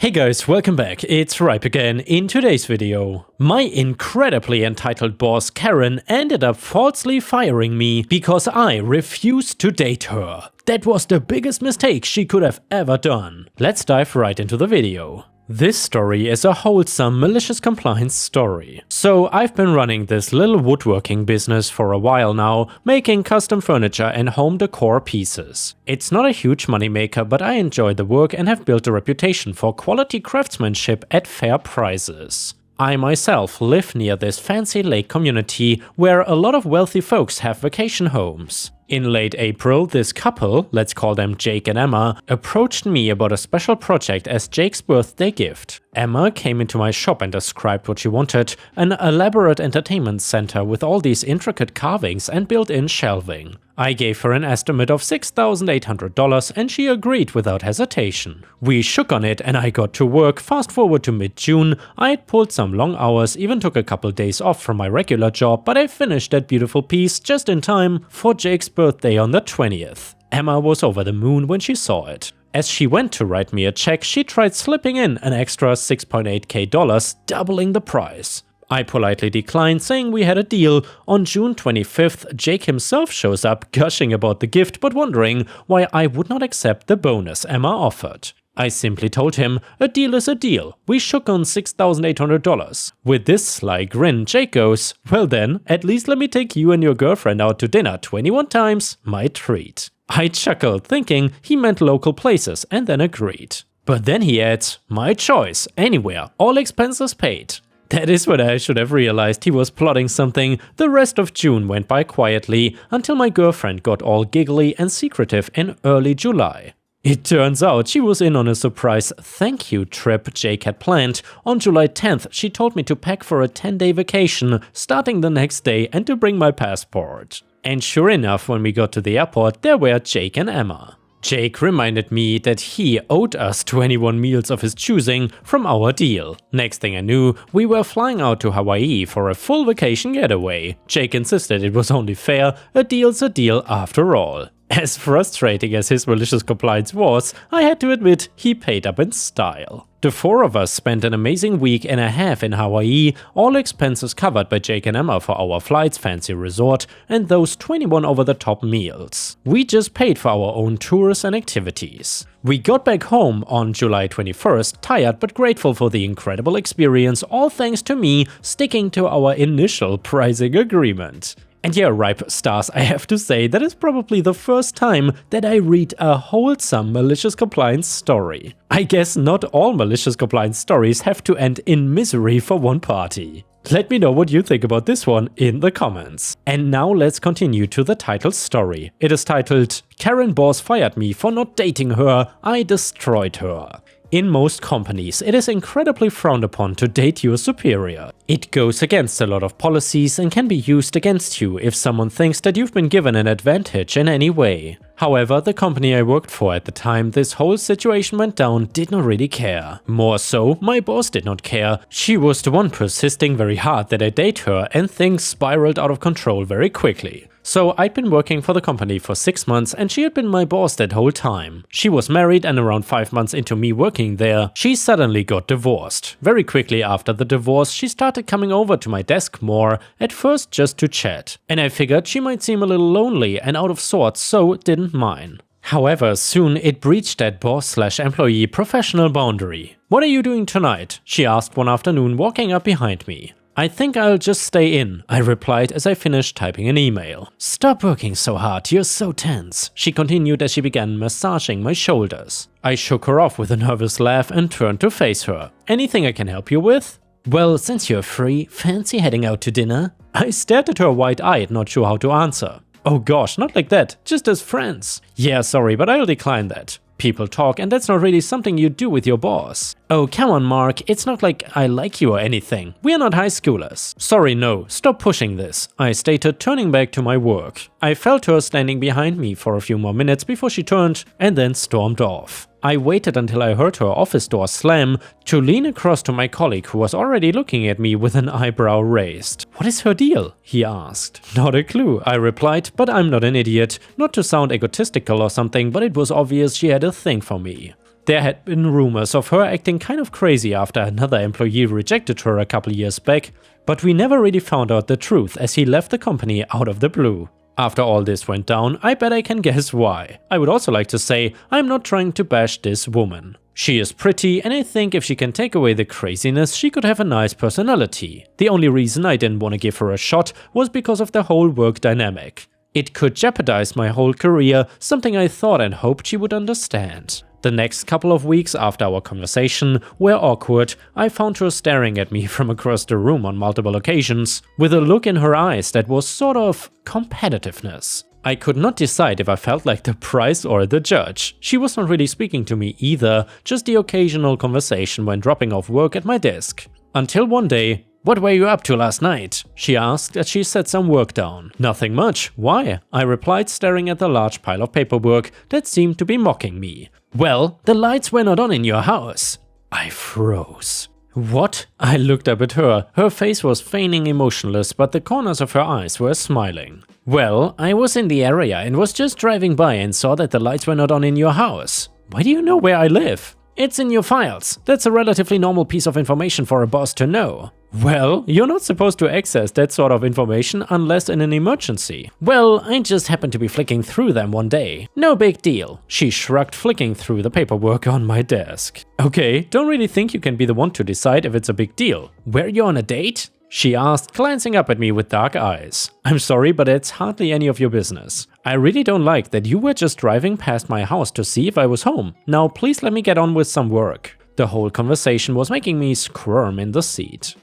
Hey guys, welcome back, it's Ripe again. In today's video, my incredibly entitled boss Karen ended up falsely firing me because I refused to date her. That was the biggest mistake she could have ever done. Let's dive right into the video. This story is a wholesome malicious compliance story. So I've been running this little woodworking business for a while now, making custom furniture and home decor pieces. It's not a huge moneymaker, but I enjoy the work and have built a reputation for quality craftsmanship at fair prices. I myself live near this fancy lake community where a lot of wealthy folks have vacation homes. In late April, this couple, let's call them Jake and Emma, approached me about a special project as Jake's birthday gift. Emma came into my shop and described what she wanted, an elaborate entertainment center with all these intricate carvings and built-in shelving. I gave her an estimate of $6,800 and she agreed without hesitation. We shook on it and I got to work. Fast forward to mid-June, I'd pulled some long hours, even took a couple days off from my regular job, but I finished that beautiful piece just in time for Jake's birthday on the 20th. Emma was over the moon when she saw it. As she went to write me a check, she tried slipping in an extra $6.8K, doubling the price. I politely declined, saying we had a deal. On June 25th, Jake himself shows up, gushing about the gift but wondering why I would not accept the bonus Emma offered. I simply told him, a deal is a deal. We shook on $6,800. With this sly grin, Jake goes, well then, at least let me take you and your girlfriend out to dinner 21 times, my treat. I chuckled, thinking he meant local places, and then agreed. But then he adds, my choice, anywhere, all expenses paid. That is when I should have realized he was plotting something. The rest of June went by quietly, until my girlfriend got all giggly and secretive in early July. It turns out she was in on a surprise thank you trip Jake had planned. On July 10th, she told me to pack for a 10-day vacation, starting the next day, and to bring my passport. And sure enough, when we got to the airport, there were Jake and Emma. Jake reminded me that he owed us 21 meals of his choosing from our deal. Next thing I knew, we were flying out to Hawaii for a full vacation getaway. Jake insisted it was only fair, a deal's a deal after all. As frustrating as his malicious compliance was, I had to admit he paid up in style. The four of us spent an amazing week and a half in Hawaii, all expenses covered by Jake and Emma for our flights, fancy resort, and those 21 over-the-top meals. We just paid for our own tours and activities. We got back home on July 21st, tired but grateful for the incredible experience, all thanks to me sticking to our initial pricing agreement. And yeah, Ripe Stars, I have to say that is probably the first time that I read a wholesome malicious compliance story. I guess not all malicious compliance stories have to end in misery for one party. Let me know what you think about this one in the comments. And now let's continue to the title story. It is titled, Karen Boss Fired Me for Not Dating Her, I Destroyed Her. In most companies, it is incredibly frowned upon to date your superior. It goes against a lot of policies and can be used against you if someone thinks that you've been given an advantage in any way. However, the company I worked for at the time this whole situation went down did not really care. More so, my boss did not care. She was the one persisting very hard that I date her, and things spiraled out of control very quickly. So I'd been working for the company for 6 months and she had been my boss that whole time. She was married and around 5 months into me working there, she suddenly got divorced. Very quickly after the divorce, she started coming over to my desk more, at first just to chat. And I figured she might seem a little lonely and out of sorts, so didn't mind. However, soon it breached that boss/employee professional boundary. What are you doing tonight? She asked one afternoon, walking up behind me. I think I'll just stay in, I replied as I finished typing an email. Stop working so hard, you're so tense, she continued as she began massaging my shoulders. I shook her off with a nervous laugh and turned to face her. Anything I can help you with? Well, since you're free, fancy heading out to dinner? I stared at her wide-eyed, not sure how to answer. Oh gosh, not like that, just as friends. Yeah, sorry, but I'll decline that. People talk and that's not really something you do with your boss. Oh, come on, Mark, it's not like I like you or anything. We are not high schoolers. Sorry, no, stop pushing this, I stated, turning back to my work. I felt her standing behind me for a few more minutes before she turned and then stormed off. I waited until I heard her office door slam to lean across to my colleague who was already looking at me with an eyebrow raised. What is her deal? He asked. Not a clue, I replied, but I'm not an idiot. Not to sound egotistical or something, but it was obvious she had a thing for me. There had been rumors of her acting kind of crazy after another employee rejected her a couple years back, but we never really found out the truth as he left the company out of the blue. After all this went down, I bet I can guess why. I would also like to say, I'm not trying to bash this woman. She is pretty, and I think if she can take away the craziness, she could have a nice personality. The only reason I didn't want to give her a shot was because of the whole work dynamic. It could jeopardize my whole career, something I thought and hoped she would understand. The next couple of weeks after our conversation were awkward. I found her staring at me from across the room on multiple occasions, with a look in her eyes that was sort of competitiveness. I could not decide if I felt like the prize or the judge. She was not really speaking to me either, just the occasional conversation when dropping off work at my desk. Until one day, "What were you up to last night?" she asked as she set some work down. "Nothing much. Why?" I replied, staring at the large pile of paperwork that seemed to be mocking me. "Well, the lights were not on in your house." I froze. What? I looked up at her. Her face was feigning emotionless, but the corners of her eyes were smiling. "Well, I was in the area and was just driving by and saw that the lights were not on in your house." "Why do you know where I live?" "It's in your files. That's a relatively normal piece of information for a boss to know." "Well, you're not supposed to access that sort of information unless in an emergency." "Well, I just happened to be flicking through them one day. No big deal." She shrugged, flicking through the paperwork on my desk. "Okay, don't really think you can be the one to decide if it's a big deal. Were you on a date?" she asked, glancing up at me with dark eyes. "I'm sorry, but it's hardly any of your business. I really don't like that you were just driving past my house to see if I was home. Now please let me get on with some work." The whole conversation was making me squirm in the seat.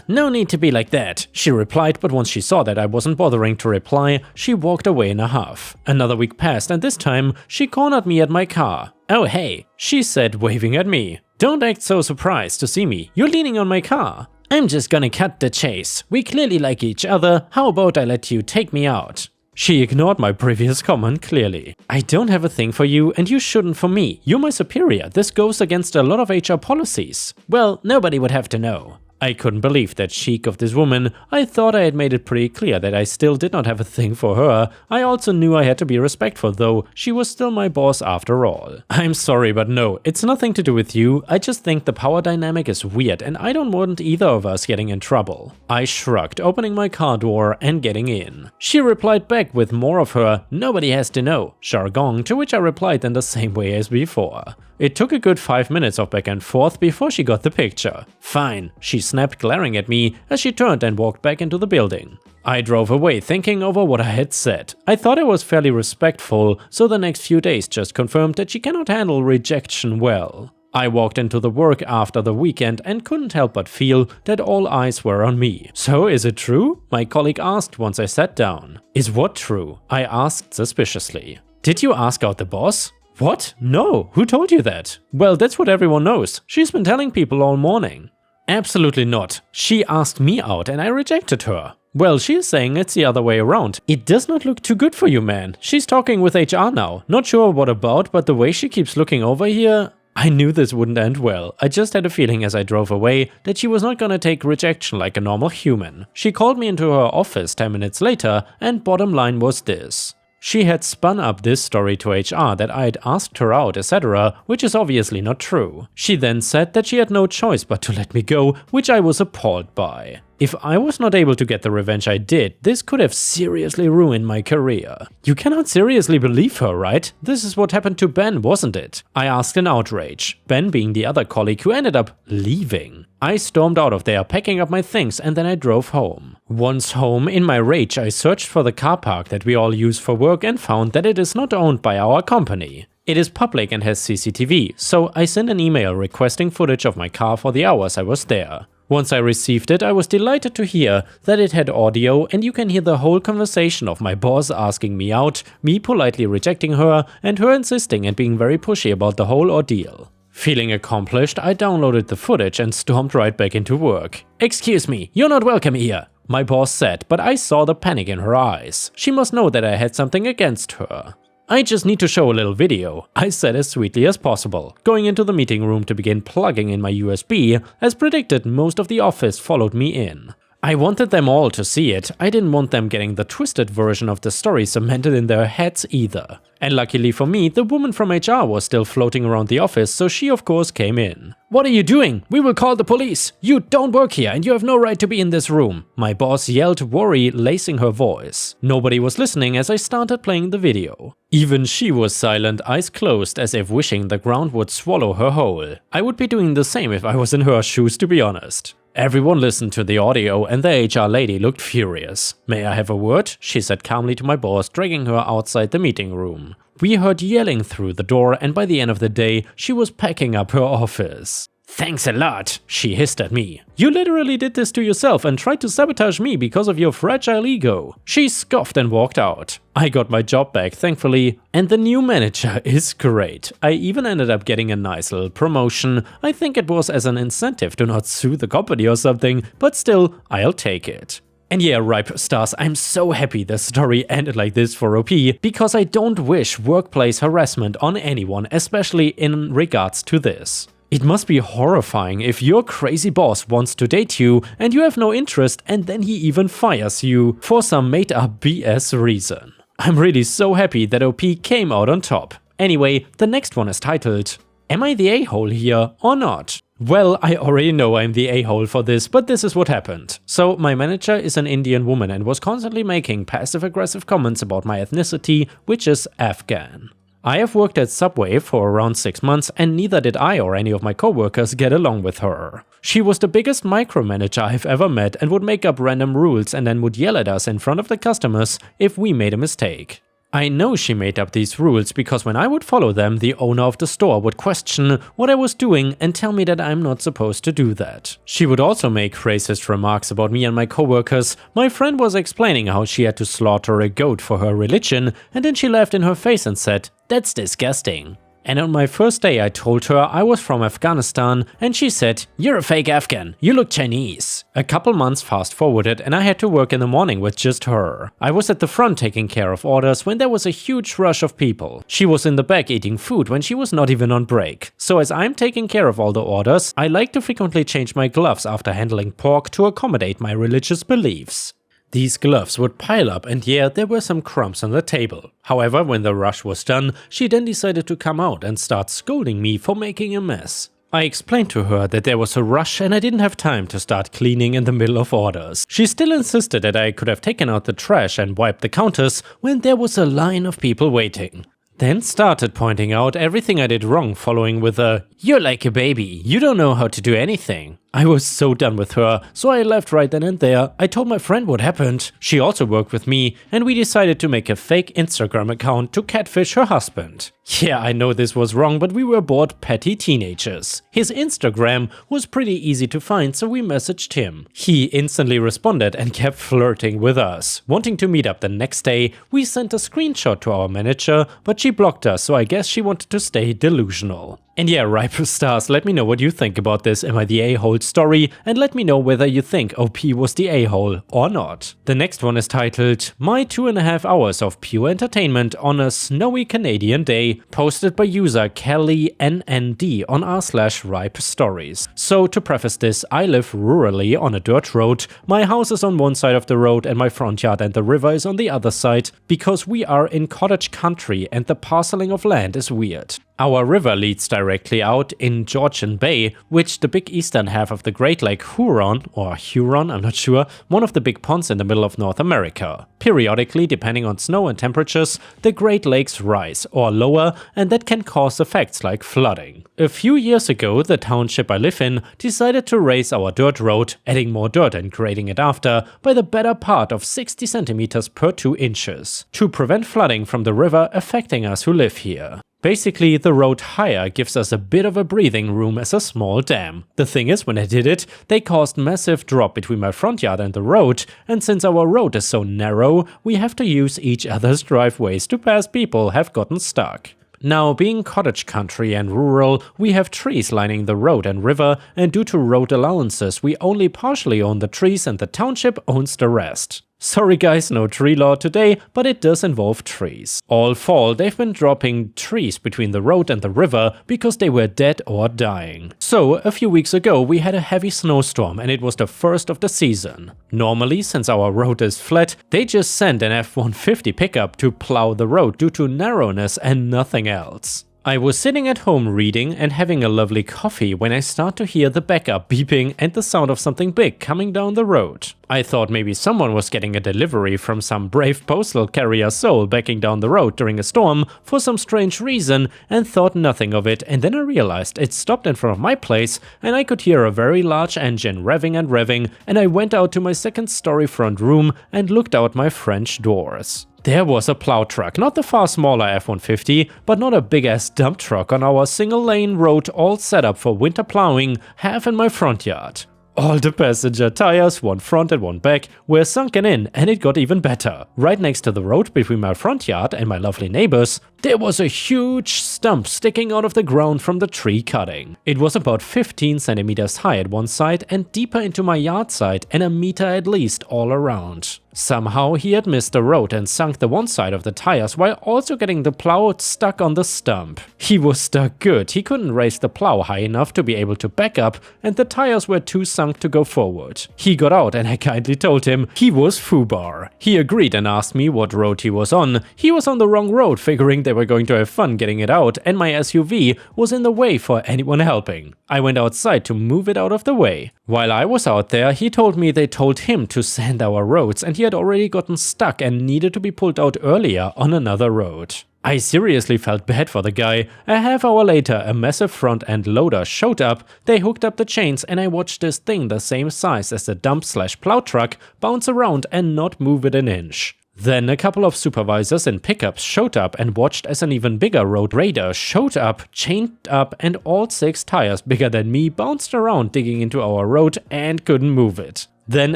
No need to be like that," she replied, but once she saw that I wasn't bothering to reply, she walked away in a huff. Another week passed and this time she cornered me at my car. "Oh hey," she said, waving at me. "Don't act so surprised to see me. You're leaning on my car." "I'm just gonna cut the chase. We clearly like each other. How about I let you take me out?" She ignored my previous comment clearly. "I don't have a thing for you and you shouldn't for me. You're my superior. This goes against a lot of HR policies." "Well, nobody would have to know." I couldn't believe that cheek of this woman. I thought I had made it pretty clear that I still did not have a thing for her. I also knew I had to be respectful though, she was still my boss after all. "I'm sorry, but no, it's nothing to do with you. I just think the power dynamic is weird and I don't want either of us getting in trouble." I shrugged, opening my car door and getting in. She replied back with more of her "nobody has to know" jargon, to which I replied in the same way as before. It took a good 5 minutes of back and forth before she got the picture. "Fine," she snapped, glaring at me as she turned and walked back into the building. I drove away thinking over what I had said. I thought I was fairly respectful, so the next few days just confirmed that she cannot handle rejection well. I walked into the work after the weekend and couldn't help but feel that all eyes were on me. "So is it true?" my colleague asked once I sat down. "Is what true?" I asked suspiciously. "Did you ask out the boss?" "What? No, who told you that?" "Well, that's what everyone knows. She's been telling people all morning." "Absolutely not. She asked me out and I rejected her." "Well, she is saying it's the other way around. It does not look too good for you, man. She's talking with HR now. Not sure what about, but the way she keeps looking over here..." I knew this wouldn't end well. I just had a feeling as I drove away that she was not gonna take rejection like a normal human. She called me into her office 10 minutes later and bottom line was this. She had spun up this story to HR that I had asked her out, etc., which is obviously not true. She then said that she had no choice but to let me go, which I was appalled by. If I was not able to get the revenge I did, this could have seriously ruined my career. You cannot seriously believe her, right? This is what happened to Ben, wasn't it? I asked in outrage, Ben being the other colleague who ended up leaving. I stormed out of there, packing up my things, and then I drove home. Once home, in my rage, I searched for the car park that we all use for work and found that it is not owned by our company. It is public and has CCTV, so I sent an email requesting footage of my car for the hours I was there. Once I received it, I was delighted to hear that it had audio and you can hear the whole conversation of my boss asking me out, me politely rejecting her, and her insisting and being very pushy about the whole ordeal. Feeling accomplished, I downloaded the footage and stormed right back into work. "Excuse me, you're not welcome here," my boss said, but I saw the panic in her eyes. She must know that I had something against her. "I just need to show a little video," I said as sweetly as possible, going into the meeting room to begin plugging in my USB. As predicted, most of the office followed me in. I wanted them all to see it. I didn't want them getting the twisted version of the story cemented in their heads either. And luckily for me, the woman from HR was still floating around the office, so she of course came in. "What are you doing? We will call the police! You don't work here and you have no right to be in this room!" My boss yelled, worry lacing her voice. Nobody was listening as I started playing the video. Even she was silent, eyes closed, as if wishing the ground would swallow her whole. I would be doing the same if I was in her shoes, to be honest. Everyone listened to the audio and the HR lady looked furious. "May I have a word?" she said calmly to my boss, dragging her outside the meeting room. We heard yelling through the door, and by the end of the day, she was packing up her office. "Thanks a lot," she hissed at me. "You literally did this to yourself and tried to sabotage me because of your fragile ego." She scoffed and walked out. I got my job back, thankfully, and the new manager is great. I even ended up getting a nice little promotion. I think it was as an incentive to not sue the company or something, but still, I'll take it. And yeah, Ripe Stars, I'm so happy the story ended like this for OP, because I don't wish workplace harassment on anyone, especially in regards to this. It must be horrifying if your crazy boss wants to date you and you have no interest, and then he even fires you for some made up BS reason. I'm really so happy that OP came out on top. Anyway, the next one is titled, "Am I the a-hole here or not?" Well, I already know I'm the a-hole for this, but this is what happened. So my manager is an Indian woman and was constantly making passive-aggressive comments about my ethnicity, which is Afghan. I have worked at Subway for around 6 months and neither did I or any of my coworkers get along with her. She was the biggest micromanager I've ever met and would make up random rules and then would yell at us in front of the customers if we made a mistake. I know she made up these rules because when I would follow them, the owner of the store would question what I was doing and tell me that I'm not supposed to do that. She would also make racist remarks about me and my coworkers. My friend was explaining how she had to slaughter a goat for her religion, and then she laughed in her face and said, "That's disgusting." And on my first day I told her I was from Afghanistan and she said, "You're a fake Afghan, you look Chinese." A couple months fast forwarded and I had to work in the morning with just her. I was at the front taking care of orders when there was a huge rush of people. She was in the back eating food when she was not even on break. So as I'm taking care of all the orders, I like to frequently change my gloves after handling pork to accommodate my religious beliefs. These gloves would pile up and yeah, there were some crumbs on the table. However, when the rush was done, she then decided to come out and start scolding me for making a mess. I explained to her that there was a rush and I didn't have time to start cleaning in the middle of orders. She still insisted that I could have taken out the trash and wiped the counters when there was a line of people waiting. Then started pointing out everything I did wrong, following with a, "You're like a baby, you don't know how to do anything." I was so done with her, so I left right then and there. I told my friend what happened. She also worked with me, and we decided to make a fake Instagram account to catfish her husband. Yeah, I know this was wrong, but we were bored petty teenagers. His Instagram was pretty easy to find, so we messaged him. He instantly responded and kept flirting with us. Wanting to meet up the next day, we sent a screenshot to our manager, but she blocked us, so I guess she wanted to stay delusional. And yeah, Ripe Stars, let me know what you think about this Am I the A-hole story, and let me know whether you think OP was the a-hole or not. The next one is titled, "My 2.5 hours of pure entertainment on a snowy Canadian day," posted by user Kelly NND on r/Ripe Stories. So to preface this, I live rurally on a dirt road. My house is on one side of the road and my front yard and the river is on the other side, because we are in cottage country and the parceling of land is weird. Our river leads directly out in Georgian Bay, which the big eastern half of the Great Lake Huron, or Huron, I'm not sure, one of the big ponds in the middle of North America. Periodically, depending on snow and temperatures, the Great Lakes rise or lower, and that can cause effects like flooding. A few years ago, the township I live in decided to raise our dirt road, adding more dirt and grading it after, by the better part of 60 centimeters per 2 inches, to prevent flooding from the river affecting us who live here. Basically, the road higher gives us a bit of a breathing room as a small dam. The thing is, when I did it, they caused massive drop between my front yard and the road, and since our road is so narrow, we have to use each other's driveways to pass people have gotten stuck. Now, being cottage country and rural, we have trees lining the road and river, and due to road allowances, we only partially own the trees and the township owns the rest. Sorry guys, no tree law today, but it does involve trees. All fall, they've been dropping trees between the road and the river because they were dead or dying. So, a few weeks ago we had a heavy snowstorm and it was the first of the season. Normally, since our road is flat, they just send an F-150 pickup to plow the road due to narrowness and nothing else. I was sitting at home reading and having a lovely coffee when I start to hear the backup beeping and the sound of something big coming down the road. I thought maybe someone was getting a delivery from some brave postal carrier soul backing down the road during a storm for some strange reason and thought nothing of it, and then I realized it stopped in front of my place and I could hear a very large engine revving and revving, and I went out to my second-story front room and looked out my French doors. There was a plow truck, not the far smaller F-150, but not a big-ass dump truck on our single-lane road all set up for winter plowing, half in my front yard. All the passenger tires, one front and one back, were sunken in, and it got even better. Right next to the road between my front yard and my lovely neighbors, there was a huge stump sticking out of the ground from the tree cutting. It was about 15 centimeters high at one side and deeper into my yard side and a meter at least all around. Somehow he had missed the road and sunk the one side of the tires while also getting the plow stuck on the stump. He was stuck good, he couldn't raise the plow high enough to be able to back up and the tires were too sunk to go forward. He got out and I kindly told him he was foobar. He agreed and asked me what road he was on. He was on the wrong road, figuring they were going to have fun getting it out, and my SUV was in the way for anyone helping. I went outside to move it out of the way. While I was out there, he told me they told him to sand our roads and he had already gotten stuck and needed to be pulled out earlier on another road. I seriously felt bad for the guy. A half hour later, a massive front end loader showed up, they hooked up the chains and I watched this thing the same size as the dump/plow truck bounce around and not move it an inch. Then a couple of supervisors in pickups showed up and watched as an even bigger road raider showed up, chained up, and all 6 tires bigger than me bounced around digging into our road and couldn't move it. Then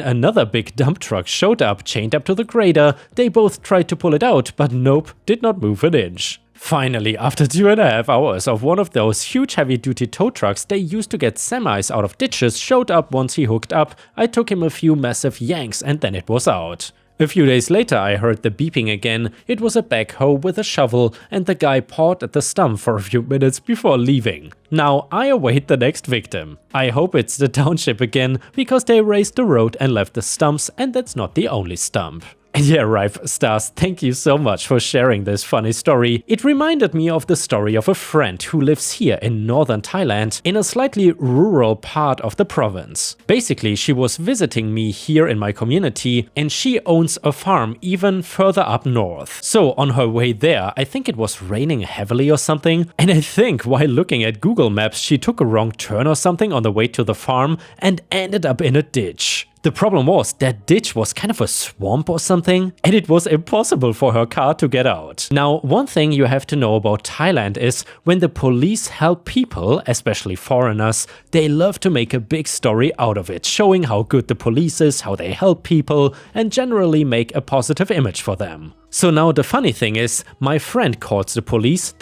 another big dump truck showed up, chained up to the grader. They both tried to pull it out, but nope, did not move an inch. Finally, after 2.5 hours of one of those huge heavy-duty tow trucks they used to get semis out of ditches showed up once he hooked up, I took him a few massive yanks and then it was out. A few days later I heard the beeping again. It was a backhoe with a shovel and the guy pawed at the stump for a few minutes before leaving. Now I await the next victim. I hope it's the township again, because they raised the road and left the stumps, and that's not the only stump. And yeah, Ripe Stars, thank you so much for sharing this funny story. It reminded me of the story of a friend who lives here in northern Thailand in a slightly rural part of the province. Basically, she was visiting me here in my community and she owns a farm even further up north. So on her way there, I think it was raining heavily or something, and I think while looking at Google Maps she took a wrong turn or something on the way to the farm and ended up in a ditch. The problem was that ditch was kind of a swamp or something, and it was impossible for her car to get out. Now, one thing you have to know about Thailand is when the police help people, especially foreigners, they love to make a big story out of it, showing how good the police is, how they help people, and generally make a positive image for them. So now the funny thing is, my friend calls the police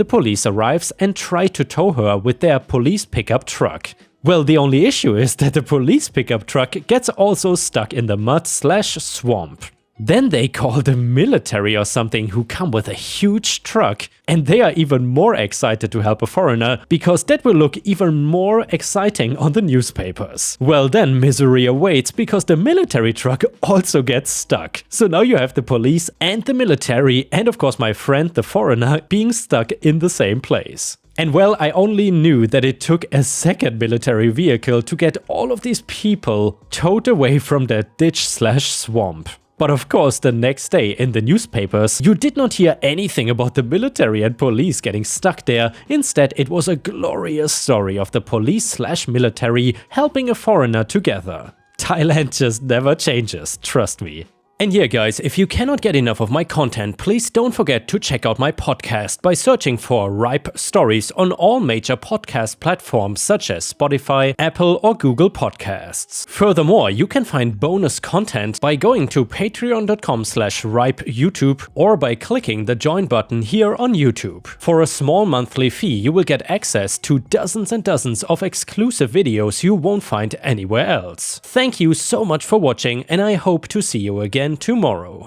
arrives and try to tow her with their police pickup truck. Well, the only issue is that the police pickup truck gets also stuck in the mud/swamp. Then they call the military or something who come with a huge truck, and they are even more excited to help a foreigner because that will look even more exciting on the newspapers. Well, then misery awaits because the military truck also gets stuck. So now you have the police and the military and of course my friend the foreigner being stuck in the same place. And well, I only knew that it took a second military vehicle to get all of these people towed away from that ditch/swamp. But of course, the next day in the newspapers, you did not hear anything about the military and police getting stuck there. Instead, it was a glorious story of the police/military helping a foreigner together. Thailand just never changes, trust me. And yeah guys, if you cannot get enough of my content, please don't forget to check out my podcast by searching for Ripe Stories on all major podcast platforms such as Spotify, Apple or Google Podcasts. Furthermore, you can find bonus content by going to patreon.com/ripeyoutube or by clicking the join button here on YouTube. For a small monthly fee, you will get access to dozens and dozens of exclusive videos you won't find anywhere else. Thank you so much for watching and I hope to see you again again tomorrow.